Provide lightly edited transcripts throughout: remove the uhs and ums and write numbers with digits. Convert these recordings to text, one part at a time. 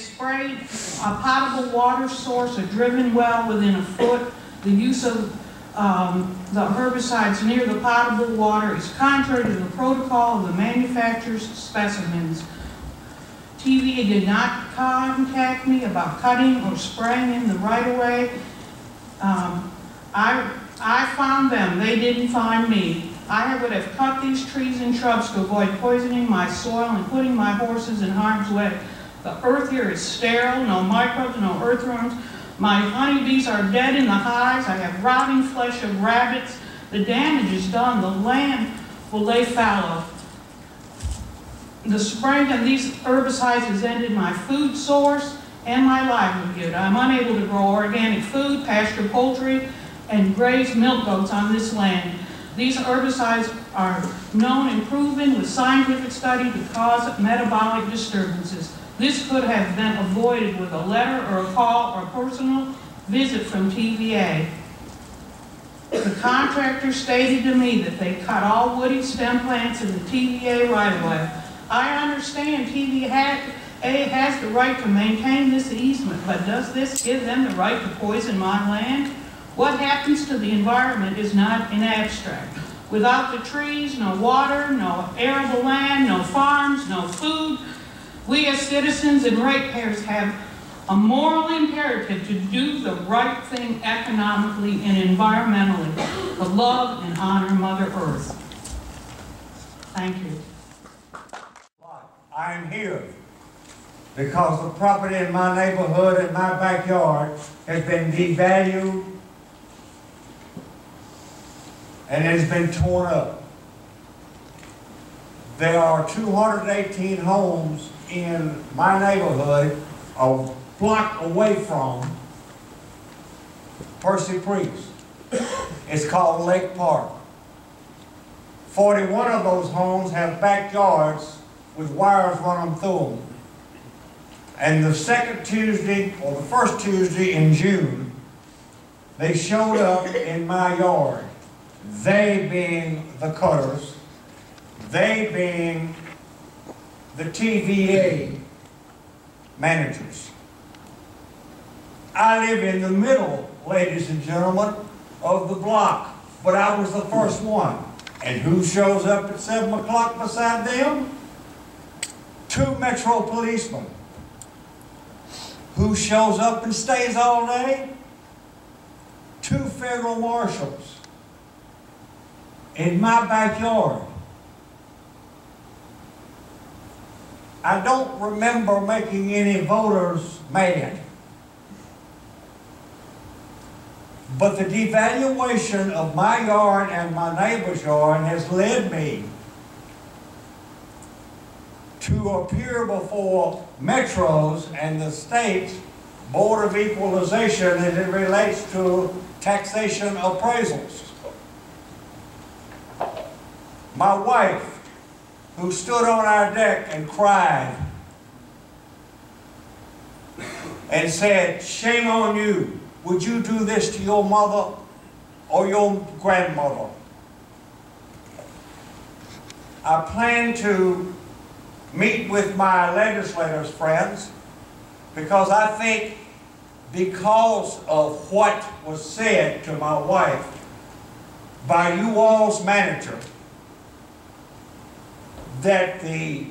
sprayed a potable water source, a driven well within a foot. The use of the herbicides near the potable water is contrary to the protocol of the manufacturer's specimens. TVA did not contact me about cutting or spraying in the right-of-way. I found them, they didn't find me. I would have cut these trees and shrubs to avoid poisoning my soil and putting my horses in harm's way. The earth here is sterile, no microbes, no earthworms. My honeybees are dead in the hives. I have rotting flesh of rabbits. The damage is done. The land will lay fallow. The spraying of these herbicides has ended my food source and my livelihood. I'm unable to grow organic food, pasture poultry, and graze milk goats on this land. These herbicides are known and proven with scientific study to cause metabolic disturbances. This could have been avoided with a letter or a call or a personal visit from TVA. The contractor stated to me that they cut all woody stem plants in the TVA right-of-way. I understand TVA has the right to maintain this easement, but does this give them the right to poison my land? What happens to the environment is not an abstract. Without the trees, no water, no arable land, no farms, no food. We as citizens and ratepayers have a moral imperative to do the right thing economically and environmentally, to love and honor Mother Earth. Thank you. I am here because the property in my neighborhood and my backyard has been devalued and it has been torn up. There are 218 homes in my neighborhood, a block away from Percy Priest. It's called Lake Park. 41 of those homes have backyards with wires running through them. And the second Tuesday, or the first Tuesday in June, they showed up in my yard. They being the cutters, they being the TVA managers. I live in the middle, ladies and gentlemen, of the block, but I was the first one. And who shows up at 7 o'clock beside them? 2 Metro policemen. Who shows up and stays all day? 2 federal marshals. In my backyard. I don't remember making any voters mad. But the devaluation of my yard and my neighbor's yard has led me to appear before Metros and the state's Board of Equalization as it relates to taxation appraisals. My wife, who stood on our deck and cried and said, "Shame on you. Would you do this to your mother or your grandmother?" I plan to meet with my legislators' friends because I think because of what was said to my wife by you all's manager, that the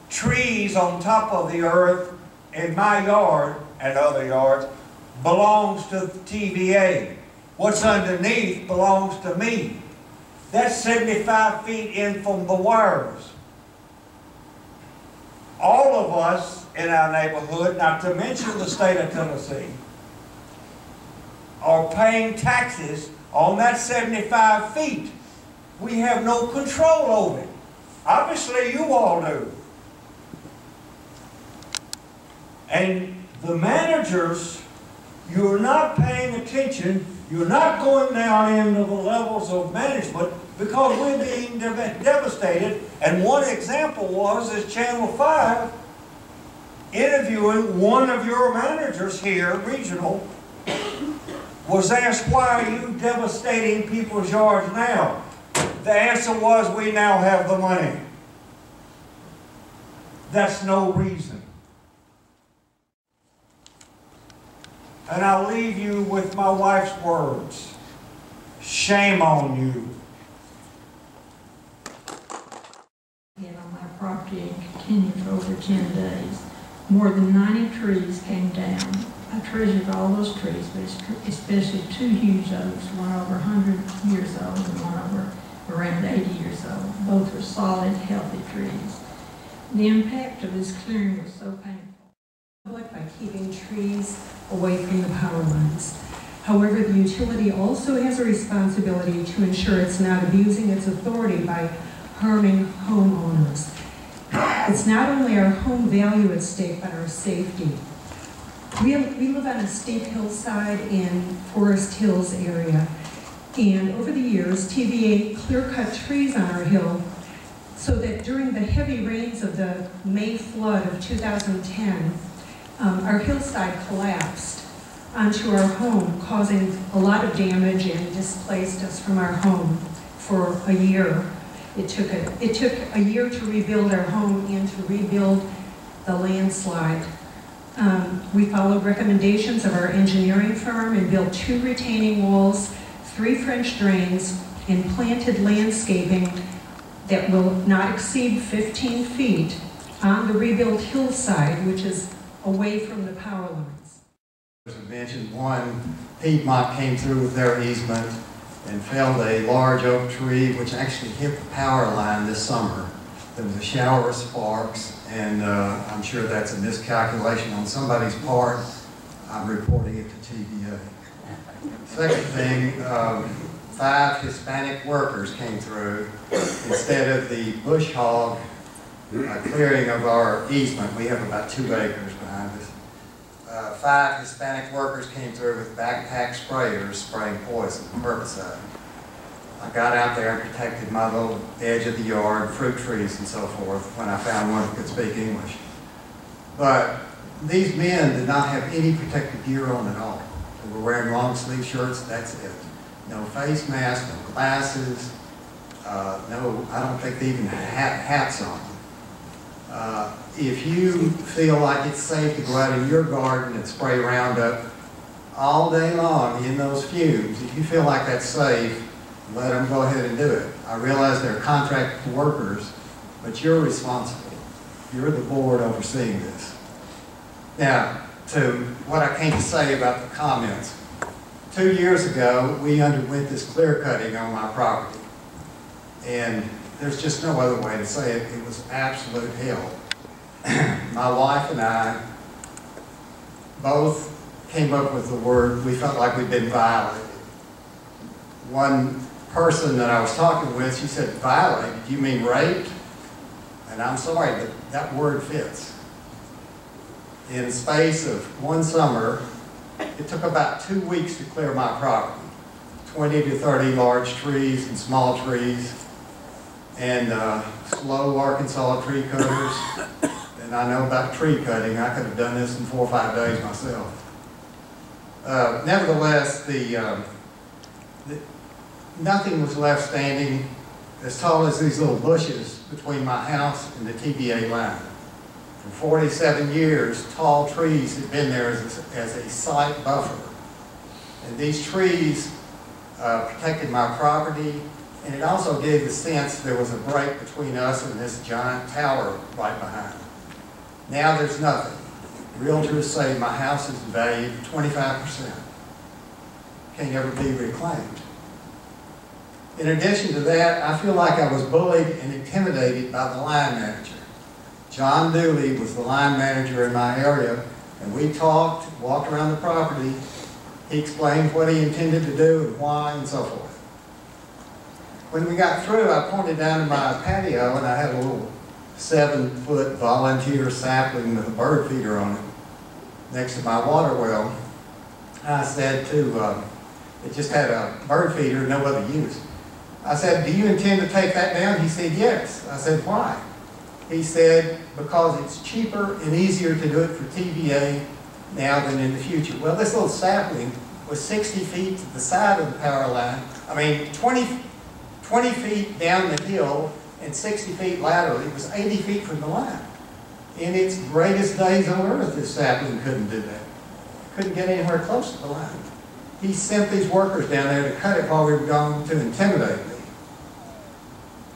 trees on top of the earth in my yard and other yards belongs to TVA. What's underneath belongs to me. That's 75 feet in from the wires. All of us in our neighborhood, not to mention the state of Tennessee, are paying taxes on that 75 feet. We have no control over it. Obviously, you all do. And the managers, you're not paying attention. You're not going down into the levels of management because we're being devastated. And one example is Channel 5 interviewing one of your managers here, regional, was asked, "Why are you devastating people's yards now?" The answer was, "We now have the money." That's no reason. And I leave you with my wife's words. Shame on you. On my property and continued for over 10 days. More than 90 trees came down. I treasured all those trees, but especially 2 huge oaks, one over 100 years old and one over around 80 years old. Both were solid, healthy trees. The impact of this clearing was so painful. By keeping trees away from the power lines. However, the utility also has a responsibility to ensure it's not abusing its authority by harming homeowners. It's not only our home value at stake, but our safety. We live on a steep hillside in Forest Hills area, and over the years, TVA clear-cut trees on our hill so that during the heavy rains of the May flood of 2010, our hillside collapsed onto our home, causing a lot of damage and displaced us from our home for a year. It took a year to rebuild our home and to rebuild the landslide. We followed recommendations of our engineering firm and built 2 retaining walls, 3 French drains, and planted landscaping that will not exceed 15 feet on the rebuilt hillside, which is away from the power lines. As I mentioned, one Piedmont came through with their easement and felled a large oak tree which actually hit the power line this summer. There was a shower of sparks, and I'm sure that's a miscalculation on somebody's part. I'm reporting it to TVA. Second thing, 5 Hispanic workers came through. Instead of the bush hog clearing of our easement, we have about 2 acres behind us. 5 Hispanic workers came through with backpack sprayers spraying poison, herbicide. I got out there and protected my little edge of the yard, fruit trees and so forth, when I found one who could speak English. But these men did not have any protective gear on at all. They were wearing long sleeve shirts, that's it. No face mask, no glasses, no, I don't think they even had hats on. If you feel like it's safe to go out in your garden and spray Roundup all day long in those fumes, if you feel like that's safe, let them go ahead and do it. I realize they're contract workers, but you're responsible. You're the board overseeing this. Now, to what I came to say about the comments. 2 years ago, we underwent this clear cutting on my property. And there's just no other way to say it. It was absolute hell. My wife and I both came up with the word, we felt like we'd been violated. One person that I was talking with, she said, violated, you mean raped? And I'm sorry, but that word fits. In the space of one summer, it took about 2 weeks to clear my property. 20 to 30 large trees and small trees, and slow Arkansas tree cutters. And I know about tree cutting. I could have done this in 4 or 5 days myself. Nevertheless, nothing was left standing as tall as these little bushes between my house and the TVA line. For 47 years, tall trees had been there as a site buffer. And these trees protected my property, and it also gave the sense there was a break between us and this giant tower right behind. Now there's nothing. Realtors say my house is valued 25%. Can't ever be reclaimed. In addition to that, I feel like I was bullied and intimidated by the line manager. John Dooley was the line manager in my area, and we talked, walked around the property. He explained what he intended to do and why and so forth. When we got through, I pointed down to my patio, and I had a little 7-foot volunteer sapling with a bird feeder on it next to my water well. I said to, it just had a bird feeder, no other use. I said, do you intend to take that down? He said, yes. I said, why? He said, because it's cheaper and easier to do it for TVA now than in the future. Well, this little sapling was 60 feet to the side of the power line. I mean, 20 feet down the hill and 60 feet laterally. It was 80 feet from the line. In its greatest days on earth, this sapling couldn't do that. couldn't get anywhere close to the line. He sent these workers down there to cut it while we were going to intimidate me.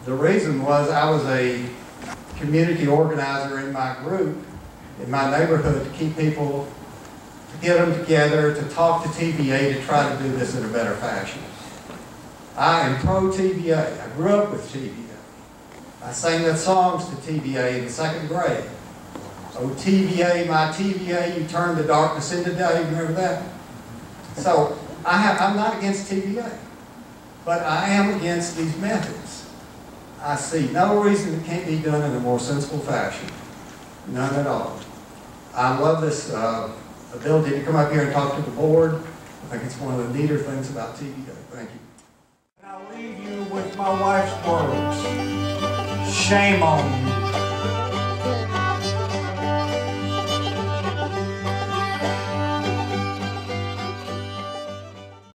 The reason was I was a community organizer in my group, in my neighborhood, to keep people, to get them together, to talk to TVA, to try to do this in a better fashion. I am pro-TVA. I grew up with TVA. I sang the songs to TVA in the 2nd grade. Oh, TVA, my TVA, you turned the darkness into day. Remember that? So, I'm not against TVA, but I am against these methods. I see no reason it can't be done in a more sensible fashion. None at all. I love this ability to come up here and talk to the board. I think it's one of the neater things about TVA. Thank you. And I'll leave you with my wife's words. Shame on you.